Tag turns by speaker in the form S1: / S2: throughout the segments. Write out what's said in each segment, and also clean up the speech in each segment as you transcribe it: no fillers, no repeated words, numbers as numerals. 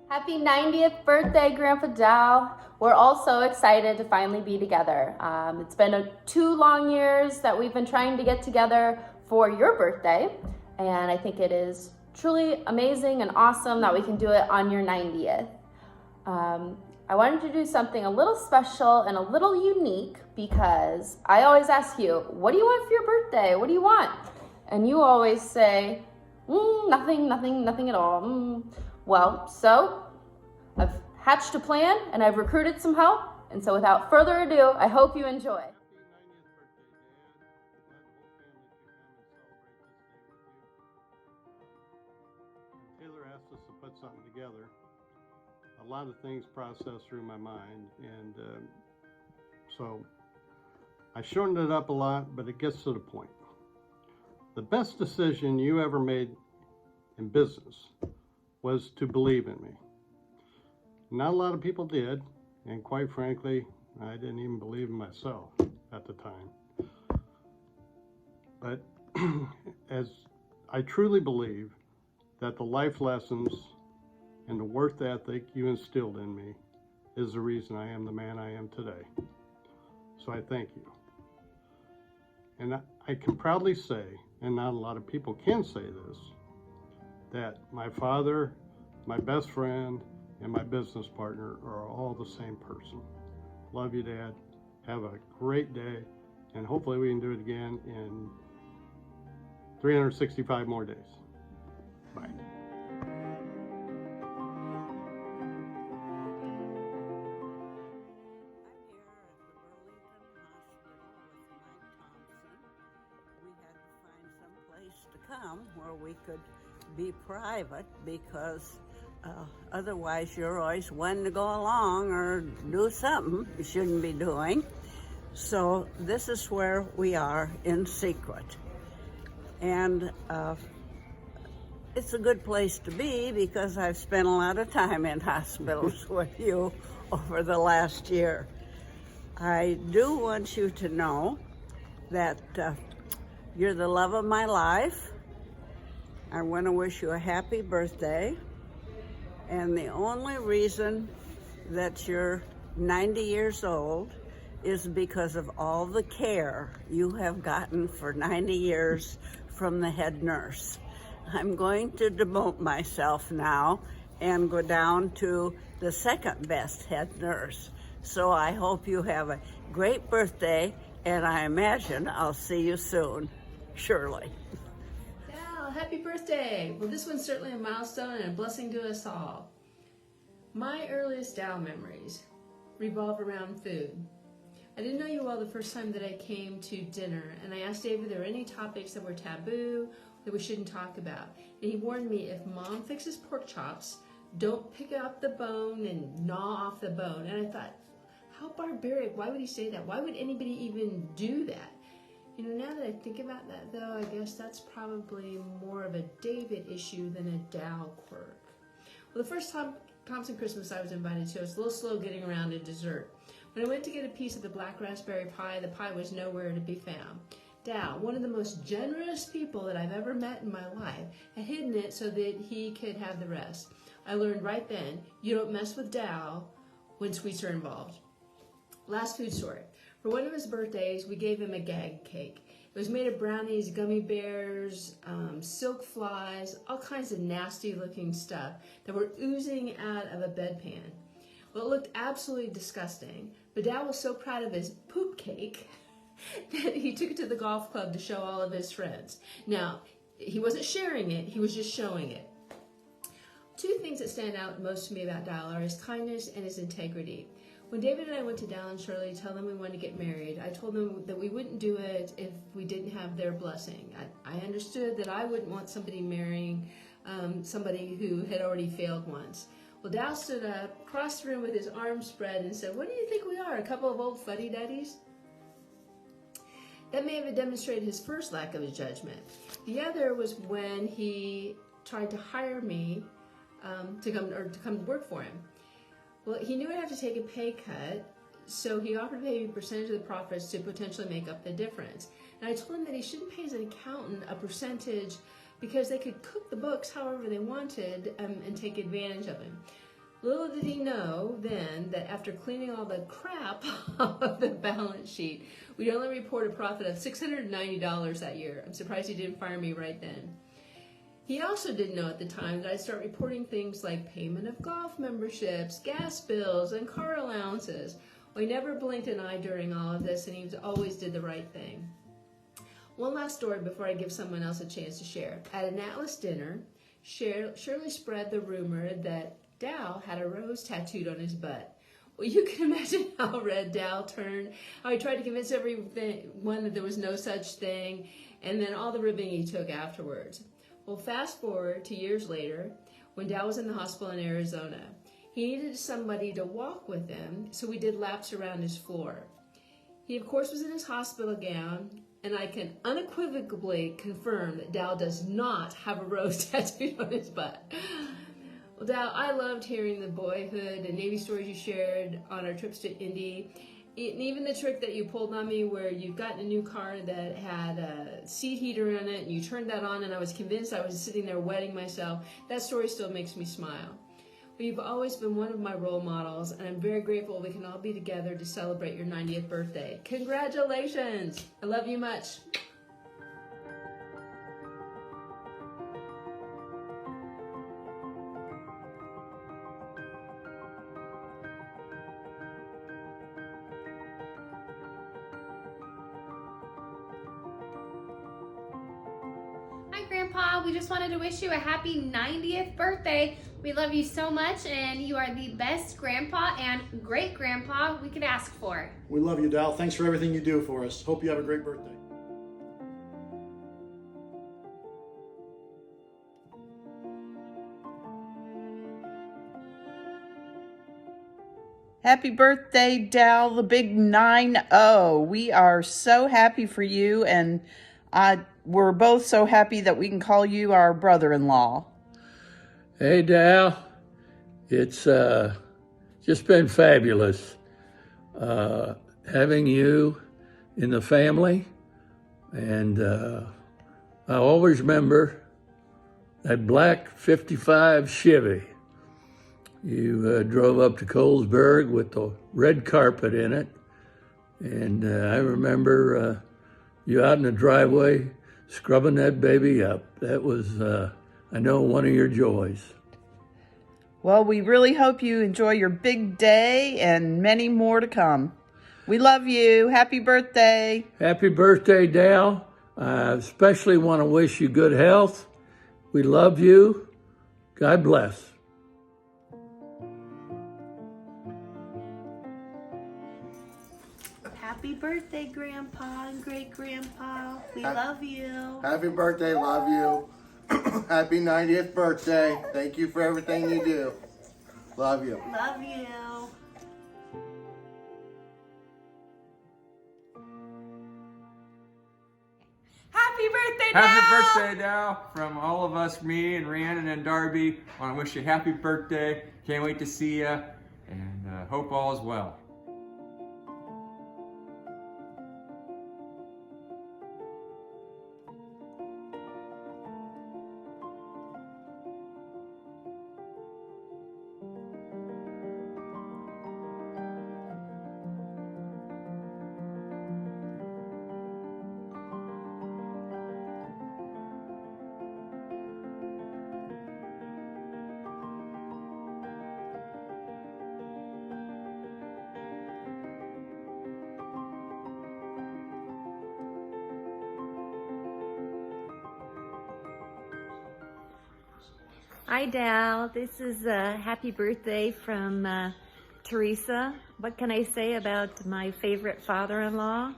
S1: Happy 90th birthday, Grandpa Dal. We're all so excited to finally be together. It's been 2 long years that we've been trying to get together for your birthday, and I think it is truly amazing and awesome that we can do it on your 90th. I wanted to do something a little special and a little unique because I always ask you, what do you want for your birthday? What do you want? And you always say, nothing at all. Well, so I've hatched a plan and I've recruited some help. And so without further ado, I hope you enjoy.
S2: Taylor asked us to put something together. A lot of things processed through my mind, and so I shortened it up a lot, but it gets to the point. The best decision you ever made in business was to believe in me. Not a lot of people did, and quite frankly, I didn't even believe in myself at the time. But as I truly believe that the life lessons and the work ethic you instilled in me is the reason I am the man I am today. So I thank you. And I can proudly say, and not a lot of people can say this, that my father, my best friend, and my business partner are all the same person. Love you, Dad. Have a great day, and hopefully we can do it again in 365 more days. Bye.
S3: Come where we could be private, because otherwise you're always wanting to go along or do something you shouldn't be doing. So this is where we are in secret, and it's a good place to be because I've spent a lot of time in hospitals with you over the last year. I do want you to know that you're the love of my life. I want to wish you a happy birthday. And the only reason that you're 90 years old is because of all the care you have gotten for 90 years from the head nurse. I'm going to demote myself now and go down to the second best head nurse. So I hope you have a great birthday, and I imagine I'll see you soon. Shirley.
S4: Dal, happy birthday! Well, this one's certainly a milestone and a blessing to us all. My earliest Dal memories revolve around food. I didn't know you well the first time that I came to dinner, and I asked Dave if there were any topics that were taboo that we shouldn't talk about. And he warned me, if Mom fixes pork chops, don't pick up the bone and gnaw off the bone. And I thought, how barbaric, why would he say that? Why would anybody even do that? You know, now that I think about that, though, I guess that's probably more of a David issue than a Dal quirk. Well, the first Thompson Christmas I was invited to, I was a little slow getting around to dessert. When I went to get a piece of the black raspberry pie, the pie was nowhere to be found. Dal, one of the most generous people that I've ever met in my life, had hidden it so that he could have the rest. I learned right then, you don't mess with Dal when sweets are involved. Last food story. For one of his birthdays, we gave him a gag cake. It was made of brownies, gummy bears, silk flies, all kinds of nasty looking stuff that were oozing out of a bedpan. Well, it looked absolutely disgusting, but Dal was so proud of his poop cake that he took it to the golf club to show all of his friends. Now, he wasn't sharing it, he was just showing it. Two things that stand out most to me about Dal are his kindness and his integrity. When David and I went to Dal and Shirley to tell them we wanted to get married, I told them that we wouldn't do it if we didn't have their blessing. I understood that I wouldn't want somebody marrying somebody who had already failed once. Well, Dal stood up, crossed the room with his arms spread, and said, "What do you think we are, a couple of old fuddy-duddies?" That may have demonstrated his first lack of judgment. The other was when he tried to hire me to come to work for him. Well, he knew I'd have to take a pay cut, so he offered to pay me a percentage of the profits to potentially make up the difference. And I told him that he shouldn't pay as an accountant a percentage because they could cook the books however they wanted and take advantage of him. Little did he know then that after cleaning all the crap off of the balance sheet, we'd only report a profit of $690 that year. I'm surprised he didn't fire me right then. He also didn't know at the time that I'd start reporting things like payment of golf memberships, gas bills, and car allowances. Well, he never blinked an eye during all of this, and he always did the right thing. One last story before I give someone else a chance to share. At an Atlas dinner, Shirley spread the rumor that Dal had a rose tattooed on his butt. Well, you can imagine how red Dal turned, how he tried to convince everyone that there was no such thing, and then all the ribbing he took afterwards. Well, fast forward to years later, when Dal was in the hospital in Arizona. He needed somebody to walk with him, so we did laps around his floor. He, of course, was in his hospital gown, and I can unequivocally confirm that Dal does not have a rose tattooed on his butt. Well, Dal, I loved hearing the boyhood and Navy stories you shared on our trips to Indy. And even the trick that you pulled on me where you've gotten a new car that had a seat heater in it and you turned that on and I was convinced I was sitting there wetting myself. That story still makes me smile. Well, you've always been one of my role models, and I'm very grateful we can all be together to celebrate your 90th birthday. Congratulations! I love you much.
S5: Hi, Grandpa. We just wanted to wish you a happy 90th birthday. We love you so much, and you are the best grandpa and great grandpa we could ask for.
S6: We love you, Dal. Thanks for everything you do for us. Hope you have a great birthday.
S7: Happy birthday, Dal, the big 9-0. We are so happy for you, and we're both so happy that we can call you our brother-in-law.
S8: Hey, Dal. It's just been fabulous having you in the family. And I always remember that black 55 Chevy. You drove up to Colesburg with the red carpet in it. And I remember you out in the driveway scrubbing that baby up. That was, I know, one of your joys.
S7: Well, we really hope you enjoy your big day and many more to come. We love you. Happy birthday.
S8: Happy birthday, Dal. I especially want to wish you good health. We love you. God bless.
S9: Happy birthday, Grandpa and Great Grandpa. We love you.
S10: Happy birthday, love you. Happy 90th birthday. Thank you for everything you do. Love you.
S9: Love you.
S5: Happy birthday, Dal!
S11: Happy birthday, Dal. From all of us, me and Rhiannon and Darby, I want to wish you a happy birthday. Can't wait to see you, and hope all is well.
S9: Hi, Dal. This is a happy birthday from Teresa. What can I say about my favorite father-in-law?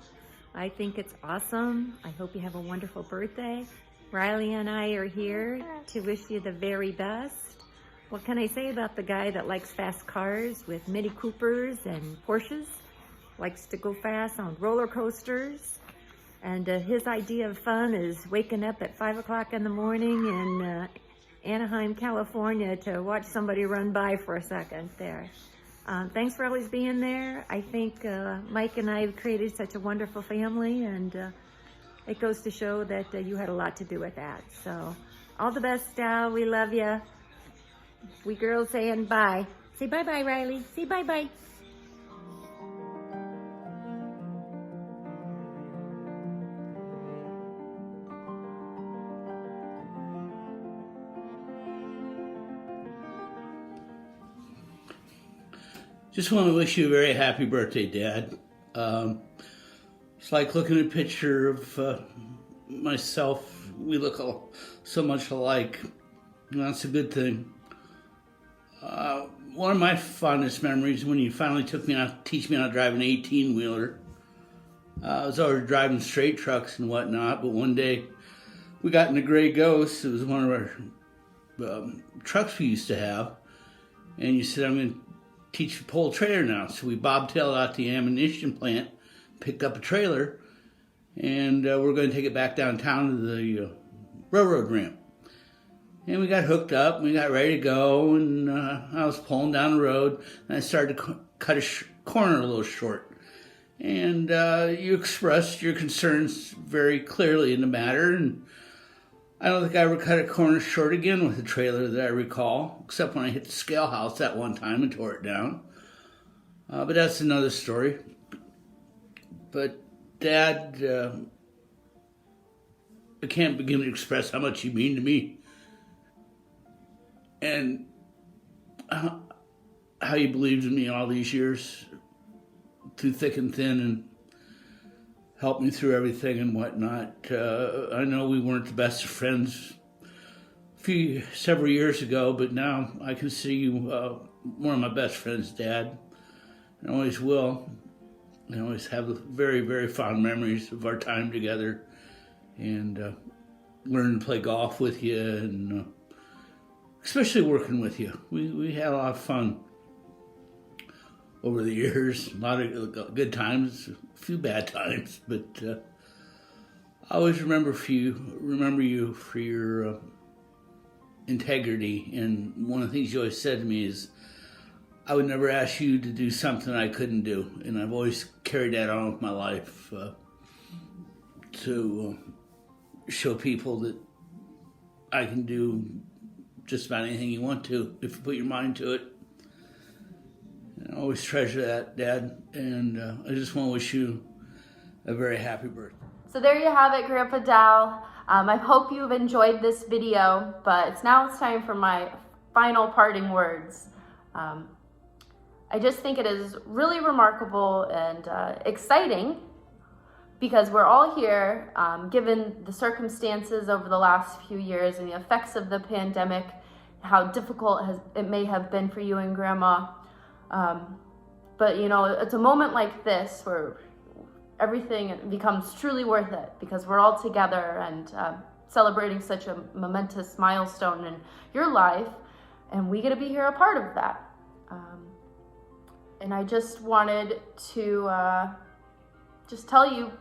S9: I think it's awesome. I hope you have a wonderful birthday. Riley and I are here to wish you the very best. What can I say about the guy that likes fast cars with Mini Coopers and Porsches? Likes to go fast on roller coasters. And his idea of fun is waking up at 5 o'clock in the morning in Anaheim, California to watch somebody run by for a second there. Thanks for always being there. I think Mike and I have created such a wonderful family, and it goes to show that you had a lot to do with that. So all the best, Dal. We love you. We girls saying bye. Say bye-bye, Riley. Say bye-bye.
S12: Just want to wish you a very happy birthday, Dad. It's like looking at a picture of myself. We look so much alike. And that's a good thing. One of my fondest memories when you finally took me out to teach me how to drive an 18-wheeler. I was already driving straight trucks and whatnot, but one day we got in the Gray Ghost. It was one of our trucks we used to have. And you said, I'm going to teach you to pull a trailer now. So we bobtailed out the ammunition plant, picked up a trailer, and we're going to take it back downtown to the railroad ramp. And we got hooked up, and we got ready to go, and I was pulling down the road, and I started to cut a corner a little short. And you expressed your concerns very clearly in the matter, and I don't think I ever cut a corner short again with a trailer that I recall, except when I hit the scale house that one time and tore it down. But that's another story. But Dad, I can't begin to express how much you mean to me. And how you believed in me all these years, through thick and thin, and helped me through everything and whatnot. I know we weren't the best of friends several years ago, but now I consider you one of my best friends, Dad. I always will. I always have very, very fond memories of our time together, and learning to play golf with you, and especially working with you. We had a lot of fun over the years, a lot of good times, a few bad times, but I always remember you for your integrity. And one of the things you always said to me is, I would never ask you to do something I couldn't do, and I've always carried that on with my life to show people that I can do just about anything you want to if you put your mind to it. And I always treasure that, Dad, and I just want to wish you a very happy birthday.
S1: So there you have it, Grandpa Dal. I hope you've enjoyed this video, but it's time for my final parting words. I just think it is really remarkable and exciting, because we're all here, given the circumstances over the last few years and the effects of the pandemic, how difficult it may have been for you and Grandma. But you know, it's a moment like this where everything becomes truly worth it, because we're all together and celebrating such a momentous milestone in your life, and we get to be here a part of that. And I just wanted to just tell you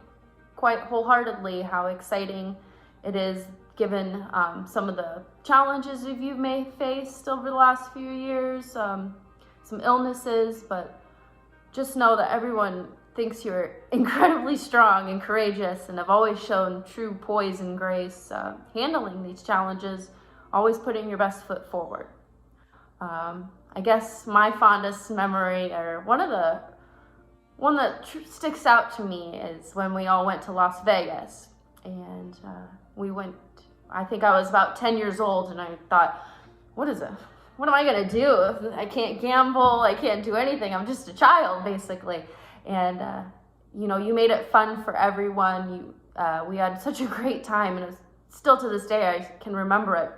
S1: quite wholeheartedly how exciting it is, given some of the challenges you may have faced over the last few years, some illnesses, but just know that everyone thinks you're incredibly strong and courageous, and have always shown true poise and grace handling these challenges, always putting your best foot forward. I guess my fondest memory, or one that sticks out to me, is when we all went to Las Vegas. And we went, I think I was about 10 years old, and I thought, what am I gonna do? I can't gamble, I can't do anything, I'm just a child, basically. And you know, you made it fun for everyone. We had such a great time, and it was, still to this day I can remember it.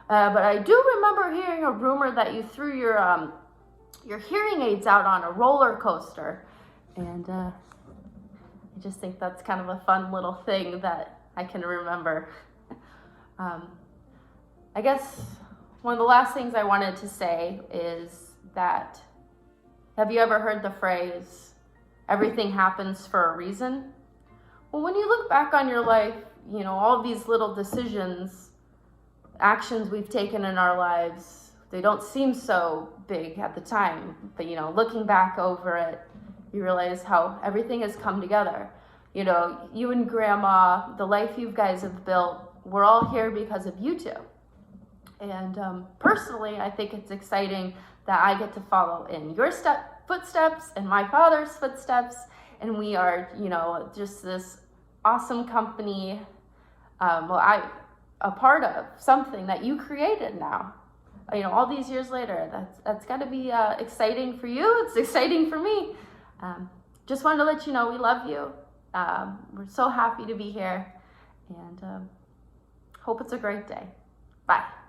S1: But I do remember hearing a rumor that you threw your hearing aids out on a roller coaster. And I just think that's kind of a fun little thing that I can remember. I guess one of the last things I wanted to say is that, have you ever heard the phrase, everything happens for a reason? Well, when you look back on your life, you know, all these little decisions, actions we've taken in our lives, they don't seem so big at the time, but you know, looking back over it, you realize how everything has come together. You know, you and Grandma, the life you guys have built, we're all here because of you two. And personally, I think it's exciting that I get to follow in your footsteps and my father's footsteps. And we are, you know, just this awesome company. A part of something that you created now. You know, all these years later, that's got to be exciting for you. It's exciting for me. Just wanted to let you know we love you. We're so happy to be here, and hope it's a great day. Bye.